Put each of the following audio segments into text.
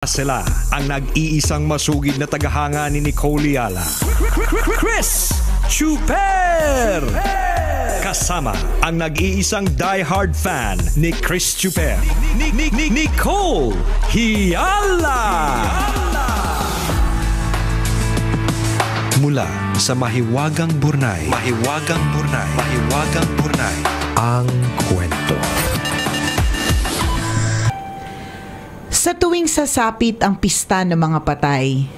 Sila ang nag-iisang masugid na tagahanga ni Nicole Yala, Chris Chuper! Kasama ang nag-iisang die-hard fan ni Chris Chuper, Nicole Yala! Mula sa Mahiwagang Burnay, ang kwento. Sa tuwing sasapit ang pista ng mga patay,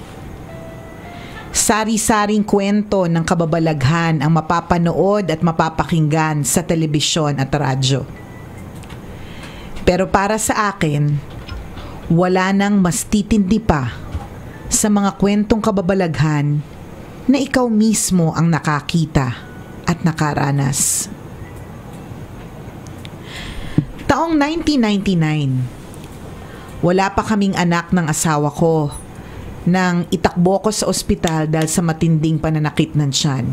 sari-saring kwento ng kababalaghan ang mapapanood at mapapakinggan sa telebisyon at radyo. Pero para sa akin, wala nang mas titindi pa sa mga kwentong kababalaghan na ikaw mismo ang nakakita at nakaranas. Taong 1999, wala pa kaming anak ng asawa ko nang itakbo ko sa ospital dahil sa matinding pananakit ng tiyan.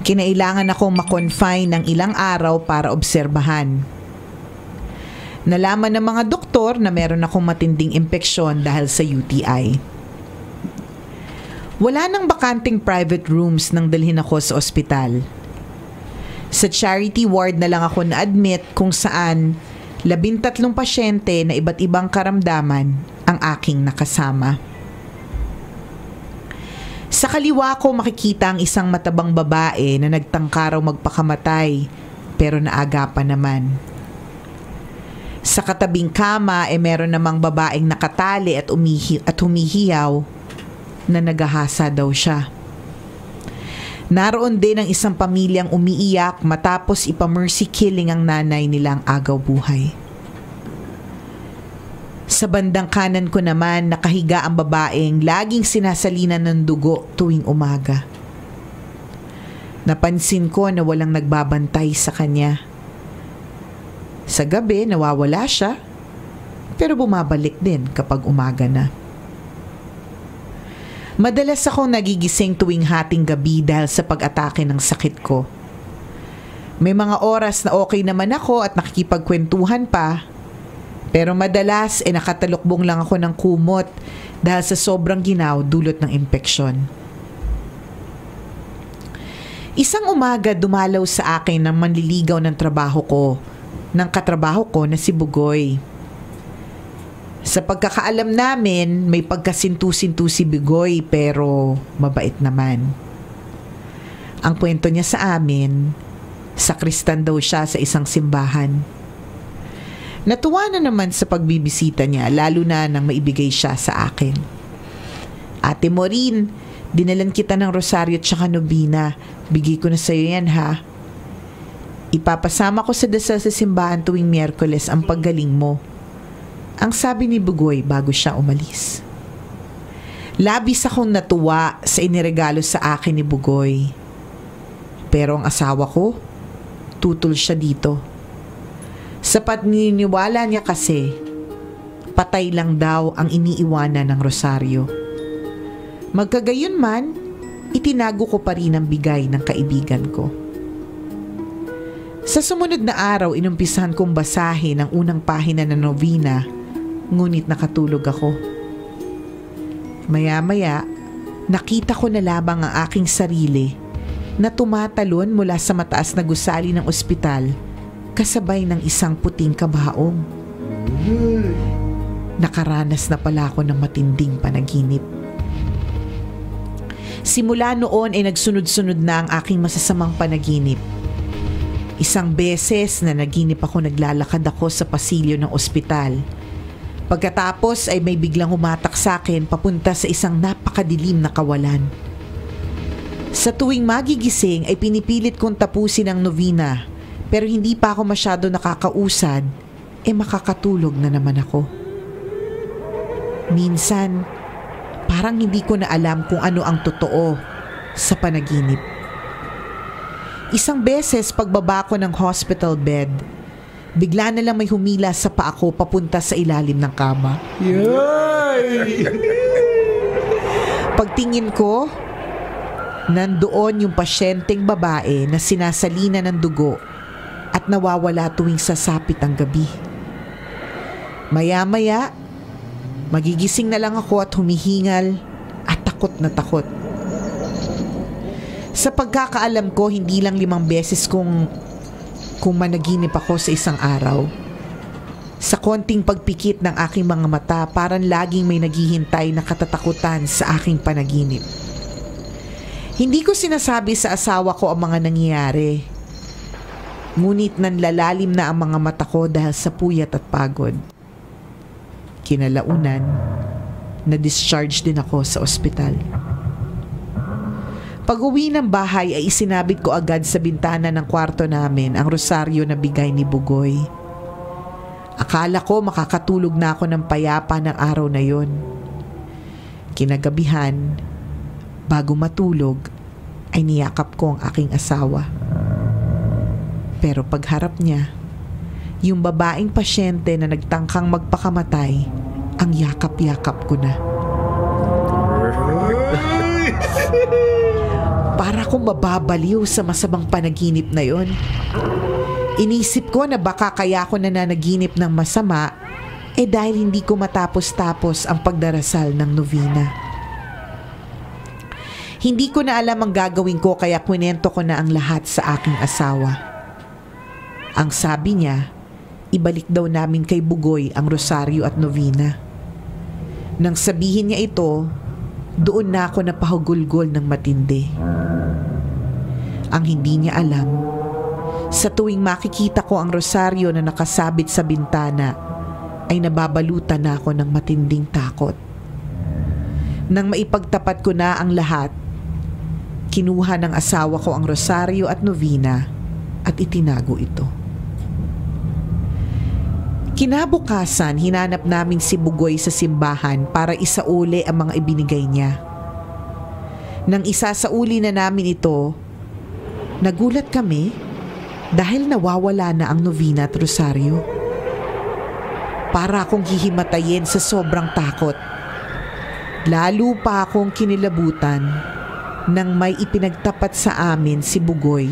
Kinailangan akong makonfine ng ilang araw para obserbahan. Nalaman ng mga doktor na meron akong matinding impeksyon dahil sa UTI. Wala nang bakanting private rooms nang dalhin ako sa ospital. Sa charity ward na lang ako na-admit kung saan 13 pasyente na iba't ibang karamdaman ang aking nakasama. Sa kaliwa ko makikita ang isang matabang babae na nagtangkaraw magpakamatay pero naagapan naman. Sa katabing kama meron namang babaeng nakatali at humihiyaw na nagahasa daw siya. Naroon din ang isang pamilyang umiiyak matapos ipa-mercy killing ang nanay nilang agaw buhay. Sa bandang kanan ko naman nakahiga ang babaeng laging sinasalinan ng dugo tuwing umaga. Napansin ko na walang nagbabantay sa kanya. Sa gabi nawawala siya, pero bumabalik din kapag umaga na. Madalas akong nagigising tuwing hating gabi dahil sa pag-atake ng sakit ko. May mga oras na okay naman ako at nakikipagkwentuhan pa, pero madalas nakatalukbong lang ako ng kumot dahil sa sobrang ginaw dulot ng impeksyon. Isang umaga dumalaw sa akin ng manliligaw ng katrabaho ko na si Bugoy. Sa pagkakaalam namin, may pagkasintu-sintu si Bugoy pero mabait naman. Ang kwento niya sa amin, sakristan daw siya sa isang simbahan. Natuwa na naman sa pagbibisita niya lalo na nang maibigay siya sa akin. Ate Maureen, dinalan kita ng rosaryo at saka nobina. Bigay ko na sa'yo yan ha. Ipapasama ko sa dasal sa simbahan tuwing Miyerkules ang paggaling mo. Ang sabi ni Bugoy bago siya umalis. Labis akong natuwa sa iniregalo sa akin ni Bugoy. Pero ang asawa ko, tutol siya dito. Sa paniniwala niya kasi, patay lang daw ang iniiwanan ng rosaryo. Magkagayon man, itinago ko pa rin ang bigay ng kaibigan ko. Sa sumunod na araw, inumpisahan kong basahin ang unang pahina ng novena, ngunit nakatulog ako. Maya-maya, nakita ko na lamang ang aking sarili na tumatalon mula sa mataas na gusali ng ospital kasabay ng isang puting kabaong. Nakaranas na pala ako ng matinding panaginip. Simula noon ay nagsunod-sunod na ang aking masasamang panaginip. Isang beses na naginip ako naglalakad ako sa pasilyo ng ospital. Pagkatapos ay may biglang humatak sa akin papunta sa isang napakadilim na kawalan. Sa tuwing magigising ay pinipilit kong tapusin ang novena, pero hindi pa ako masyado nakakausad, makakatulog na naman ako. Minsan, parang hindi ko na alam kung ano ang totoo sa panaginip. Isang beses pagbaba ko ng hospital bed, bigla na lang may humila sa paa ko papunta sa ilalim ng kama. Yay! Pagtingin ko, nandoon yung pasyenteng babae na sinasalina ng dugo at nawawala tuwing sasapit ang gabi. Maya-maya, Magigising na lang ako at humihingal at takot na takot. Sa pagkakaalam ko, hindi lang 5 beses kung managinip ako sa isang araw. Sa konting pagpikit ng aking mga mata, parang laging may naghihintay na katatakutan sa aking panaginip. Hindi ko sinasabi sa asawa ko ang mga nangyayari. Ngunit nanlalalim na ang mga mata ko dahil sa puyat at pagod. Kinalaunan, na-discharge din ako sa ospital. Pag-uwi ng bahay ay isinabit ko agad sa bintana ng kwarto namin ang rosaryo na bigay ni Bugoy. Akala ko makakatulog na ako ng payapa ng araw na yon. Kinagabihan, bago matulog, ay niyakap ko ang aking asawa. Pero pagharap niya, yung babaeng pasyente na nagtangkang magpakamatay, ang yakap-yakap ko na. Para akong mababaliw sa masamang panaginip na yon. Inisip ko na baka kaya ako nananaginip ng masama dahil hindi ko matapos-tapos ang pagdarasal ng novena. Hindi ko na alam ang gagawin ko kaya kwento ko na ang lahat sa aking asawa. Ang sabi niya, ibalik daw namin kay Bugoy ang rosaryo at novena. Nang sabihin niya ito, doon na ako napahugulgol ng matindi. Ang hindi niya alam, sa tuwing makikita ko ang rosaryo na nakasabit sa bintana, ay nababalutan na ako ng matinding takot. Nang maipagtapat ko na ang lahat, kinuha ng asawa ko ang rosaryo at novena at itinago ito. Kinabukasan, hinanap namin si Bugoy sa simbahan para isauli ang mga ibinigay niya. Nang isasauli na namin ito, nagulat kami dahil nawawala na ang novena at rosaryo. Para akong hihimatayin sa sobrang takot. Lalo pa akong kinilabutan nang may ipinagtapat sa amin si Bugoy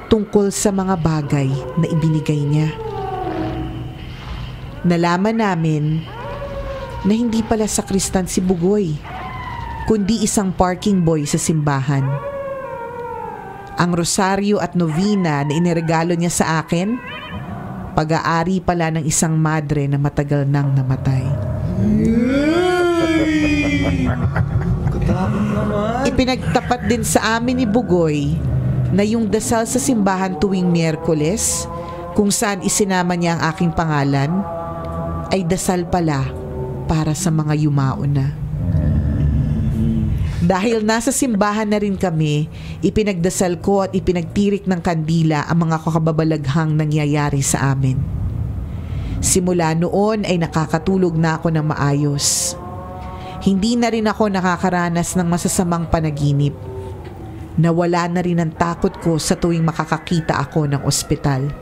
tungkol sa mga bagay na ibinigay niya. Nalaman namin na hindi pala sakristan si Bugoy, kundi isang parking boy sa simbahan. Ang rosaryo at novena na iniregalo niya sa akin, pag-aari pala ng isang madre na matagal nang namatay. Ipinagtapat din sa amin ni Bugoy na yung dasal sa simbahan tuwing Miyerkules, kung saan isinama niya ang aking pangalan, ay dasal pala para sa mga yumao na. Dahil nasa simbahan na rin kami, ipinagdasal ko at ipinagtirik ng kandila ang mga kakababalaghang nangyayari sa amin. Simula noon ay nakakatulog na ako ng maayos. Hindi na rin ako nakakaranas ng masasamang panaginip. Nawala na rin ang takot ko sa tuwing makakakita ako ng ospital.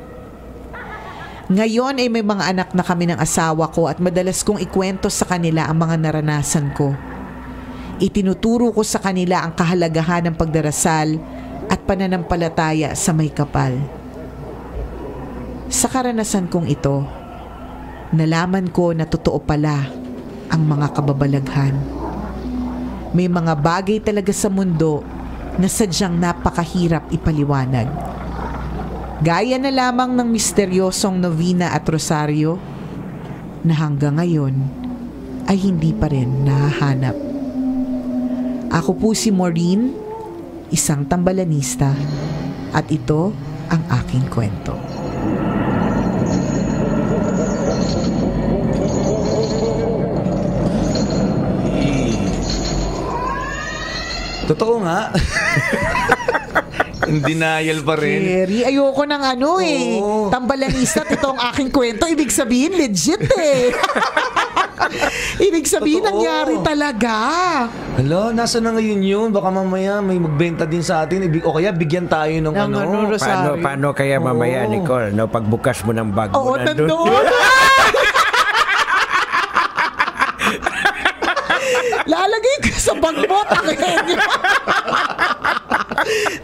Ngayon ay may mga anak na kami ng asawa ko at madalas kong ikwento sa kanila ang mga naranasan ko. Itinuturo ko sa kanila ang kahalagahan ng pagdarasal at pananampalataya sa may kapal. Sa karanasan kong ito, nalaman ko na totoo pala ang mga kababalaghan. May mga bagay talaga sa mundo na sadyang napakahirap ipaliwanag. Gaya na lamang ng misteryosong novena at rosaryo na hanggang ngayon ay hindi pa rin nahahanap. Ako po si Maureen, isang tambalanista, at ito ang aking kwento. Totoo nga. In denial pa rin. Kerry, ayoko ng Oo. tambalanista at ito ang aking kwento. Ibig sabihin, legit Ibig sabihin, Totoo. nangyari talaga. Hala, nasa na ngayon yun? Baka mamaya may magbenta din sa atin. O kaya bigyan tayo ng Rosario. Paano kaya mamaya, Nicole, no, pagbukas mo ng bag mo, Oo, nandoon. Lalagay ko sa bag mo, tangin.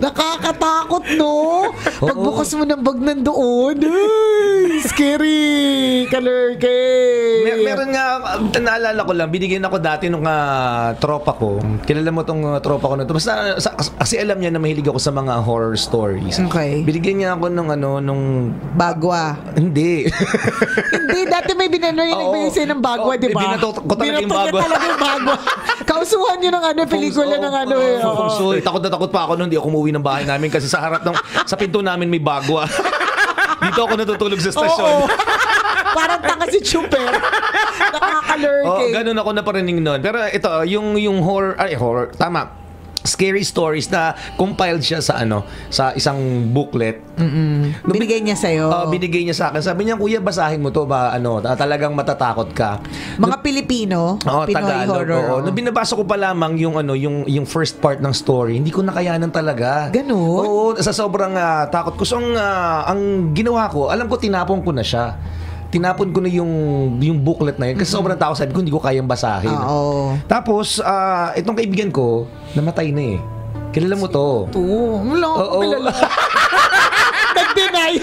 Nakakatakot, no? Pagbukas mo ng bag nandoon, ay, scary, kalurke. Meron nga, naalala ko lang, binigyan ako dati nung tropa ko. Kilala mo tong tropa ko na to. Basta, kasi alam niya na mahilig ako sa mga horror stories. Okay. Binigyan niya ako nung Bagwa. Hindi. Hindi, dati may binanoy yung nagbigay sa'yo ng bagwa, di ba? Binatot ko talaga yung bagwa. Binatot talaga yung bagwa. Kausuhan yun ng pelikula ng Feng Shui. Takot na takot pa ako nung di ako umuwi ng bahay namin kasi sa harap sa pinto namin may bagwa. Dito ako natutulog sa stasyon. Parang tanga si Chuper. Nakakalurke. Ganun ako naparinig nun. Pero ito, yung horror, tama. Scary stories na compiled siya sa sa isang booklet. Binigay niya sa'yo. Binigay niya sa akin. Sabi niya, kuya, basahin mo to ba talagang matatakot ka. Mga Pilipino, Pinoy Tagalog, horror. Nung binabasa ko pa lamang yung first part ng story, hindi ko nakayanan talaga. Ganun? Oo, sa sobrang takot ko. So, ang ginawa ko, alam ko, tinapon ko na siya. Tinapon ko na yung booklet na yun kasi sobrang takot, sabi ko hindi ko kayang basahin. Oo. Tapos itong kaibigan ko namatay na eh. Kilala mo to? Wala ko kilala. Nag-deny.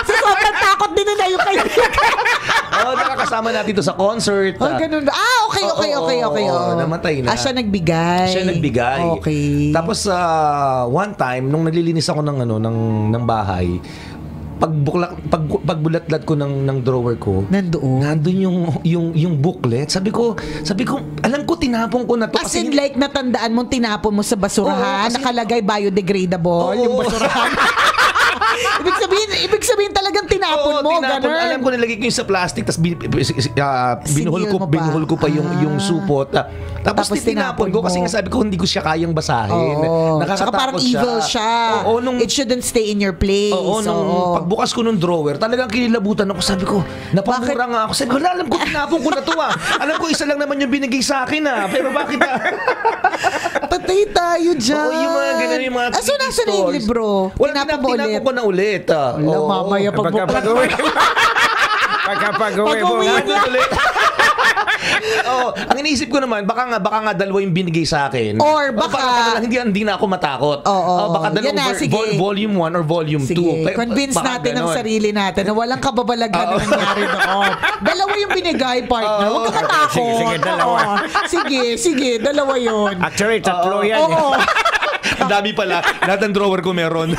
So sobrang takot din na yung kaibigan. Nakakasama natin to sa concert. Ganun. Okay. Namatay na. Siya nagbigay. Okay. Tapos one time nung naglilinis ako ng bahay, pagbulatlat ko ng drawer ko, nandun yung booklet. Sabi ko, alam ko tinapon ko na to. As in like natandaan mong tinapon mo sa basurahan, nakalagay biodegradable yung basurahan. Ibig sabihin talagang tinapon mo, ganun. Alam ko nilagay ko yung sa plastic, tapos binuhol ko pa yung supot. Tapos tinapon ko kasi sabi ko hindi ko siya kayang basahin. Saka parang evil siya. It shouldn't stay in your place. Nung pagbukas ko ng drawer, talagang kinilabutan ako. Sabi ko, napamura nga ako. Sabi ko, alam ko tinapon ko na to Alam ko isa lang naman yung binigay sa akin Pero bakit Patay tayo dyan. Yung mga ganun, yung mga so nasa na yung libro? Tinapon ko na ulit. Mamaya pagpapagawa. Pagkapag-uwi mo. Ang iniisip ko naman, baka nga dalawa yung binigay sa akin. Or baka hindi na ako matakot. Baka dalawang volume 1 or volume 2. Convince natin ang sarili natin na walang kababalagan na nangyari doon. Dalawa yung binigay, partner. Huwag ka matakot. Sige, dalawa. Sige, dalawa yun. Actually, tatlo yan. Ang dami pala. Lahat ng drawer ko meron.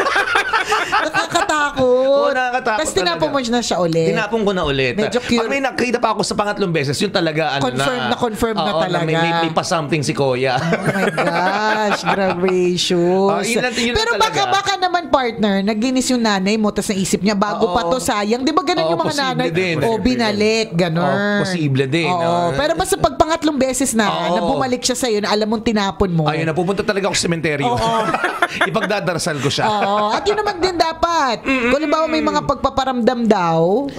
Nakakatakot. Nakakatakot. Tapos tinapon mo na siya ulit. Tinapon ko na ulit. Medyo cute. Pag may nakita pa ako sa pangatlong beses, yun talaga confirm na talaga. May pa-something si Kuya. Oh my gosh, gracious. Yun pero baka naman, partner, naglinis yung nanay mo, tapos naisip niya, bago pa to, sayang. Di ba ganun yung mga nanay? Binalik, ganun. Posible din. Pero basta pag pangatlong beses na bumalik siya sa'yo, na alam mong tinapon mo. Ayun, napupunta talaga ako sa sementeryo. Ipagdadarasal ko siya. At yun naman din dapat. Kung halimbawa may mga pagpaparamdam daw,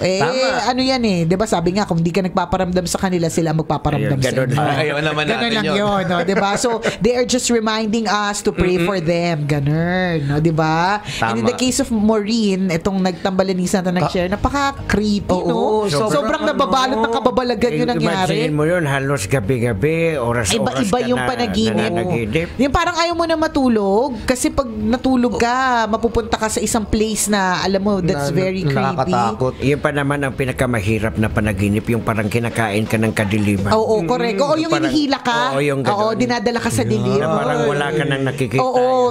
ano yan di ba sabi nga, kung hindi ka nagpaparamdam sa kanila, sila magpaparamdam sa inyo. Ayun naman natin ganun lang yun, di ba? So, they are just reminding us to pray for them. Ganun, di ba? And in the case of Maureen, itong nagtambalanisan na nag-share, napaka-creepy, no? Sobrang nababalot ng kababalagan yung nangyari. Imagine mo yun, halos gabi-gabi, oras-oras iba yung panaginip. Yung parang ayaw mo na matulog kasi pag natulog ka, mapupunta ka sa isang place na alam mo, that's very creepy. Nakakatakot. Yun pa naman ang pinakamahirap na panaginip, yung parang kinakain ka ng kadiliman. Oo, correct. Yung inihila ka. Oo, dinadala ka sa dilim. Na parang wala ka nang nakikita.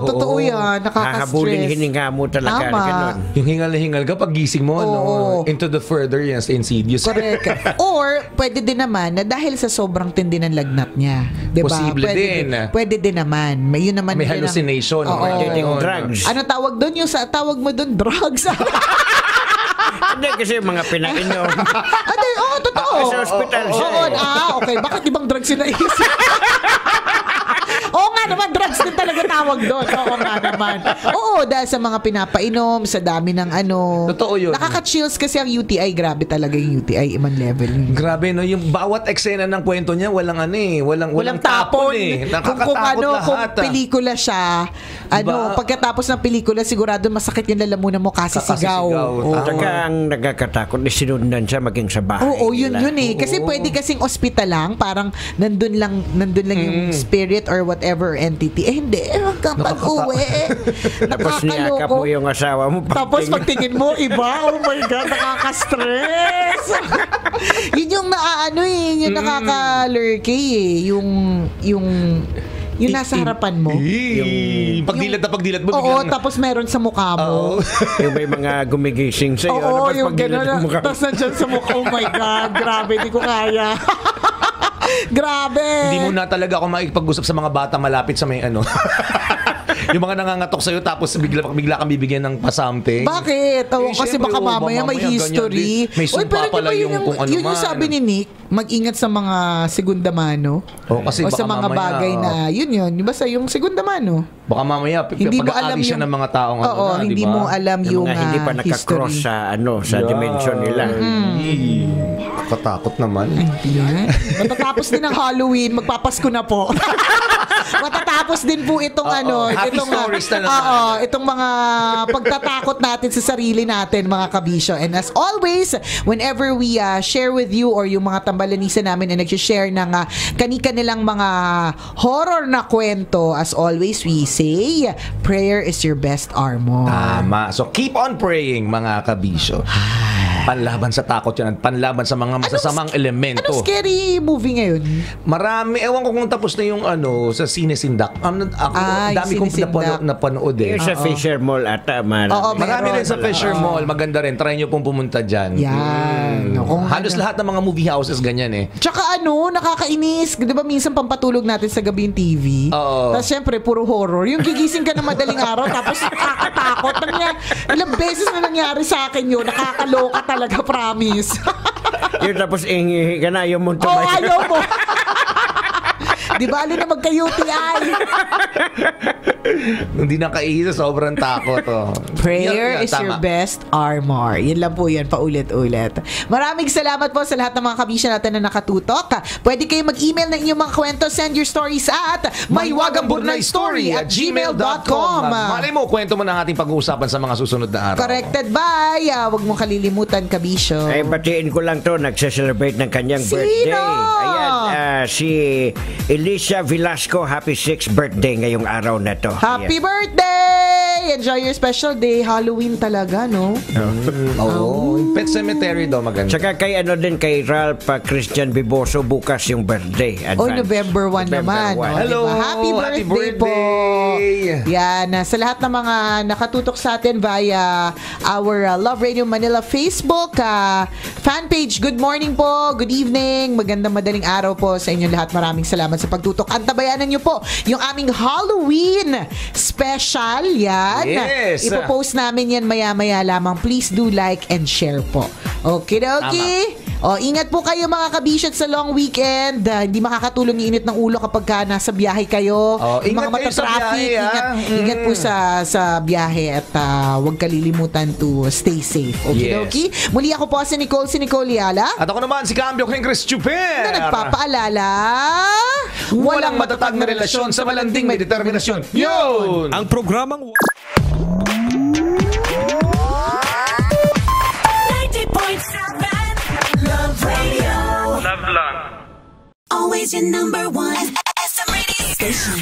Totoo yan. Nakaka-stress. Hahabulin hininga mo talaga. Ganun. Yung hingal na hingal ka pag gising mo, into the further, yes, insidious. Correct. Or, pwede din naman na dahil sa sobrang tindi ng lagnat niya. Diba? Posible din. Pwede din naman. May hallucination. Drugs. Ano tawag doon? Yung tawag mo doon, drugs. Hindi kasi mga pinainom. Totoo. Sa hospital siya. Okay. Bakit ibang drugs yung naisip? Oo nga naman, drugs din talaga tawag doon. Oo nga naman. Dahil sa mga pinapainom, sa dami ng Totoo yun. Nakaka-chills kasi ang UTI. Grabe talaga yung UTI. Ibang level yun. Grabe, no? Yung bawat eksena ng kwento niya, walang tapon Nakakatakot lahat. Kung pelikula siya, pagkatapos ng pelikula, sigurado masakit yung lalamunan mo kasi sigaw. Saka ang nagkakatakot, sinundan siya maging sa bahay. Yun eh. Kasi pwede kasing ospital lang, parang nandun lang yung spirit or whatever, or entity. Hindi, hanggang pag-uwi. Tapos niyakap mo yung asawa mo. Tapos pagtingin mo, iba. Oh my God, nakaka-stress. Yun yung yung nakaka-lurky eh. Yung nasa harapan mo. Yung pagdilat mo. Oo, tapos meron sa mukha mo. Yung may mga gumigising sa'yo. Oo, Tapos yung pagdilat gano'n. ng mukha mo. Tapos nandyan sa mukha. Oh my God, grabe, di ko kaya. Grabe. Hindi mo na talaga ako makikipag-usap sa mga bata malapit sa may yung mga nangangatok sa'yo tapos bigla kang bibigyan ng pa-something. Bakit? Kasi baka mamaya may history. May sumpa pala yung kung ano man. Yun yung sabi ni Nick, mag-ingat sa mga segunda mano. Kasi o sa mga mamaya, bagay na, yun. Basta yung segunda mano. Baka mamaya, hindi mo alam siya ng mga taong hindi diba? mo alam yung mga hindi pa nakakross sa dimension nila. Katakot naman. Matatapos din ang Halloween, magpapasko na po. Matatapos din po itong happy stories na naman. itong mga pagtatakot natin sa sarili natin, mga kabisyo. And as always, whenever we share with you or yung mga tambalanisa namin na nag-share ng kani-kanilang mga horror na kwento, as always, we say, prayer is your best armor. Tama. So keep on praying, mga kabisyo. Panlaban sa takot yan at panlaban sa mga masasamang elemento. Anong scary movie ngayon? Marami. Ewan ko kung tapos na yung sa Sinesindak. Dami kong napanood eh. Yung sa Fisher Mall ata. Marami rin sa Fisher Mall. Maganda rin. Try nyo pong pumunta dyan. Yan. Halos lahat ng mga movie houses ganyan eh. Tsaka nakakainis. Di ba minsan pampatulog natin sa gabi yung TV? Tapos syempre, puro horror. Yung gigising ka na madaling araw tapos nakakatakot. Ilang beses na nangyari sa akin yun. Nakakaloka talaga, promise. Yung tapos ingihi ka na, yung mo tumayo. Ayaw mo. Di bali na magka-UTI. Hindi na kaisa, sobrang takot. Prayer is your best armor. Yan lang po yan, paulit-ulit. Maraming salamat po sa lahat ng mga kabisya natin na nakatutok. Pwede kayo mag-email ng inyong mga kwento. Send your stories at mahiwagangburnaystory@gmail.com. Malay mo, kwento mo na ating pag-uusapan sa mga susunod na araw. Corrected by. Huwag mong kalilimutan, kabisyo. Ay, batiin ko lang to. Nagse-celebrate ng kanyang birthday. Ayan, si Alicia Velasco. Happy 6th birthday ngayong araw na to. Happy birthday! Enjoy your special day. Halloween talaga, no? Pet Cemetery daw maganda. Tsaka kay kay Ralph Christian Biboso bukas yung birthday. November 1 naman. Hello! Diba? Happy birthday po! Yan. Sa lahat ng mga nakatutok sa atin via our Love Radio Manila Facebook fan page. Good morning po. Good evening. Magandang madaling araw po sa inyo lahat. Maraming salamat sa pagtutok. Antabayanan nyo po yung aming Halloween special. Yan. Yes. Ipopost namin yan maya-maya lamang. Please do like and share po. Okay. Ingat po kayo mga kabisyo sa long weekend. Hindi makakatulong yung init ng ulo kapag nasa biyahe kayo. Ingat mga mata-traffic. Ingat po sa biyahe at huwag kalilimutan to stay safe. Okay? Muli ako po si Nicole Yala. At ako naman si Cambio King Chris Chuper. Na nagpapaalala, walang matatag na relasyon sa malanding may determinasyon. Yun! Ang programang 90.7 Love Radio. Love lang. Always your number one SM radio station.